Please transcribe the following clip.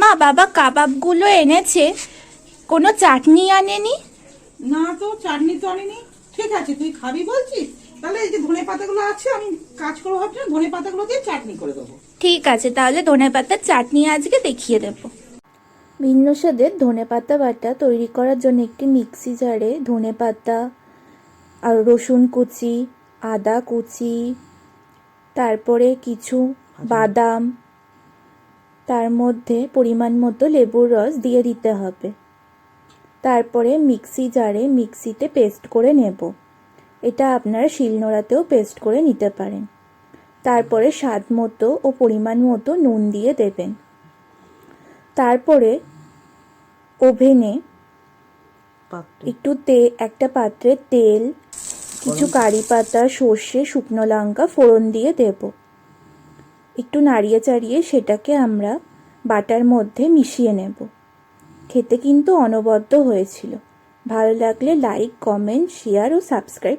মা, বাবা কাবাবগুলো এনেছে, কোনো চাটনি আনেনি? না তো, চাটনি তো আনিনি। ঠিক আছে, তুই খাবি বলছিস, তাহলে এই যে ধনে পাতাগুলো আছে, আমি কাজ করবো ভাবছি, ধনে পাতাগুলো দিয়ে চাটনি করে দেবো। ঠিক আছে, তাহলে ধনেপাতার চাটনি আজকে দেখিয়ে দেব। ভিন্ন স্বাদের ধনেপাতা বাটা তৈরি করার জন্য একটি মিক্সি জারে ধনেপাতা আর রসুন কুচি, আদা কুচি, তারপরে কিছু বাদাম, তার মধ্যে পরিমাণ মতো লেবুর রস দিয়ে দিতে হবে। তারপরে মিক্সি জারে মিক্সিতে পেস্ট করে নেব। এটা আপনারা শিলনোড়াতেও পেস্ট করে নিতে পারেন। তারপরে স্বাদ মতো ও পরিমাণ মতো নুন দিয়ে দেবেন। তারপরে ওভেনে একটু একটা পাত্রে তেল, কিছু কারি পাতা, সর্ষে, শুকনো লঙ্কা ফোড়ন দিয়ে দেব। একটু নাড়িয়ে চাড়িয়ে সেটাকে আমরা বাটার মধ্যে মিশিয়ে নেব। খেতে কিন্তু অনবদ্য হয়েছিল। ভালো লাগলে লাইক, কমেন্ট, শেয়ার ও সাবস্ক্রাইব